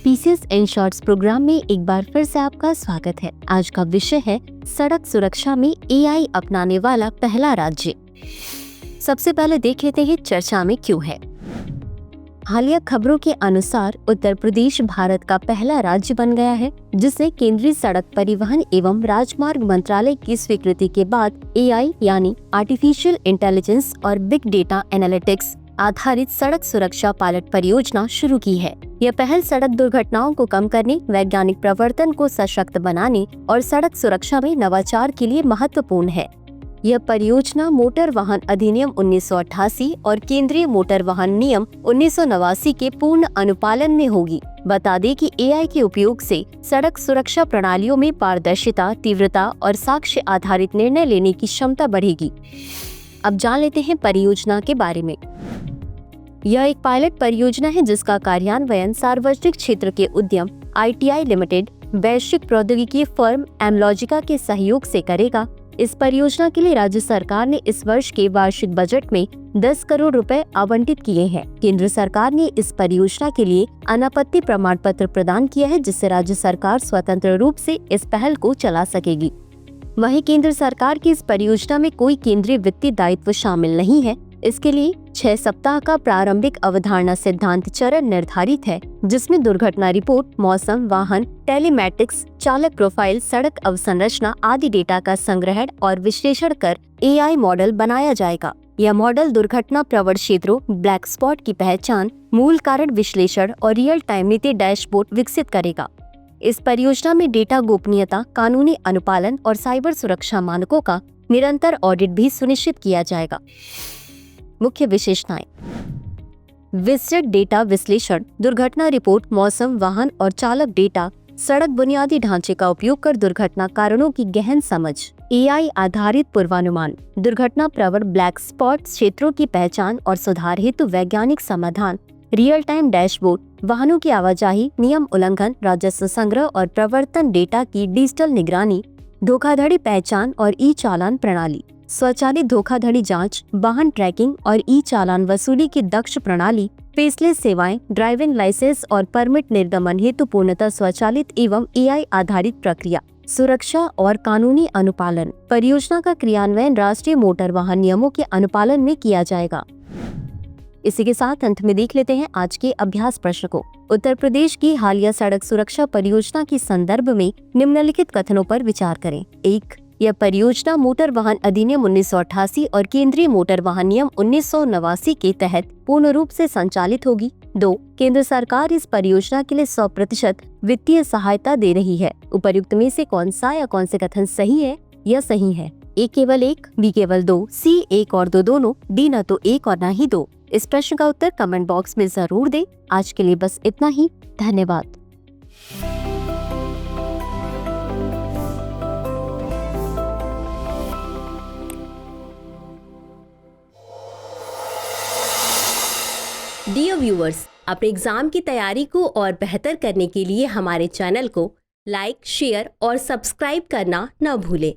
PCS in shorts programme में एक बार फिर से आपका स्वागत है। आज का विषय है सड़क सुरक्षा में एआई अपनाने वाला पहला राज्य। सबसे पहले देख लेते हैं चर्चा में क्यों है। हालिया खबरों के अनुसार उत्तर प्रदेश भारत का पहला राज्य बन गया है जिसने केंद्रीय सड़क परिवहन एवं राजमार्ग मंत्रालय की स्वीकृति के बाद एआई यानी आर्टिफिशियल इंटेलिजेंस और बिग डेटा एनालिटिक्स आधारित सड़क सुरक्षा पायलट परियोजना शुरू की है। यह पहल सड़क दुर्घटनाओं को कम करने, वैज्ञानिक प्रवर्तन को सशक्त बनाने और सड़क सुरक्षा में नवाचार के लिए महत्वपूर्ण है। यह परियोजना मोटर वाहन अधिनियम 1988 और केंद्रीय मोटर वाहन नियम 1989 के पूर्ण अनुपालन में होगी। बता दें कि एआई के उपयोग से सड़क सुरक्षा प्रणालियों में पारदर्शिता, तीव्रता और साक्ष्य आधारित निर्णय लेने की क्षमता बढ़ेगी। अब जान लेते हैं परियोजना के बारे में। यह एक पायलट परियोजना है जिसका कार्यान्वयन सार्वजनिक क्षेत्र के उद्यम ITI लिमिटेड वैश्विक प्रौद्योगिकी फर्म एमलॉजिका के सहयोग से करेगा। इस परियोजना के लिए राज्य सरकार ने इस वर्ष के वार्षिक बजट में 10 करोड़ रुपए आवंटित किए हैं। केंद्र सरकार ने इस परियोजना के लिए अनापत्ति प्रमाण पत्र प्रदान किया है जिससे राज्य सरकार स्वतंत्र रूप से इस पहल को चला सकेगी। वहीं केंद्र सरकार की इस परियोजना में कोई केंद्रीय वित्तीय दायित्व शामिल नहीं है। इसके लिए 6 सप्ताह का प्रारंभिक अवधारणा सिद्धांत चरण निर्धारित है जिसमें दुर्घटना रिपोर्ट, मौसम, वाहन, टेलीमैटिक्स, चालक प्रोफाइल, सड़क अवसंरचना आदि डेटा का संग्रहण और विश्लेषण कर एआई मॉडल बनाया जाएगा। यह मॉडल दुर्घटना प्रवण क्षेत्रों, ब्लैक स्पॉट की पहचान, मूल कारण विश्लेषण और रियल टाइम नीति डैशबोर्ड विकसित करेगा। इस परियोजना में डेटा गोपनीयता, कानूनी अनुपालन और साइबर सुरक्षा मानकों का निरंतर ऑडिट भी सुनिश्चित किया जाएगा। मुख्य विशेषताएं: विस्तृत डेटा विश्लेषण, दुर्घटना रिपोर्ट, मौसम, वाहन और चालक डेटा, सड़क बुनियादी ढांचे का उपयोग कर दुर्घटना कारणों की गहन समझ, एआई आधारित पूर्वानुमान, दुर्घटना प्रवण ब्लैक स्पॉट क्षेत्रों की पहचान और सुधार हेतु वैज्ञानिक समाधान, रियल टाइम डैशबोर्ड, वाहनों की आवाजाही, नियम उल्लंघन, राजस्व संग्रह और प्रवर्तन डेटा की डिजिटल निगरानी, धोखाधड़ी पहचान और ई चालान प्रणाली, स्वचालित धोखाधड़ी जांच, वाहन ट्रैकिंग और ई चालान वसूली की दक्ष प्रणाली, फेसलेस सेवाएं, ड्राइविंग लाइसेंस और परमिट निर्गमन हेतु पूर्णतः स्वचालित एवं एआई आधारित प्रक्रिया, सुरक्षा और कानूनी अनुपालन। परियोजना का क्रियान्वयन राष्ट्रीय मोटर वाहन नियमों के अनुपालन में किया जाएगा। इसी के साथ अंत में देख लेते हैं आज के अभ्यास प्रश्न को। उत्तर प्रदेश की हालिया सड़क सुरक्षा परियोजना के संदर्भ में निम्नलिखित कथनों पर विचार करें। 1. यह परियोजना मोटर वाहन अधिनियम 1988 और केंद्रीय मोटर वाहन नियम 1989 के तहत पूर्ण रूप से संचालित होगी। 2. केंद्र सरकार इस परियोजना के लिए 100% वित्तीय सहायता दे रही है। उपर्युक्त में से कौन सा या कौन से कथन सही है या सही है? A केवल 1, B केवल 2, C 1 और 2 दोनों, D न तो 1 और न ही 2। इस प्रश्न का उत्तर कमेंट बॉक्स में जरूर दें। आज के लिए बस इतना ही। धन्यवाद। डियर व्यूअर्स, अपने एग्जाम की तैयारी को और बेहतर करने के लिए हमारे चैनल को लाइक, शेयर और सब्सक्राइब करना न भूलें।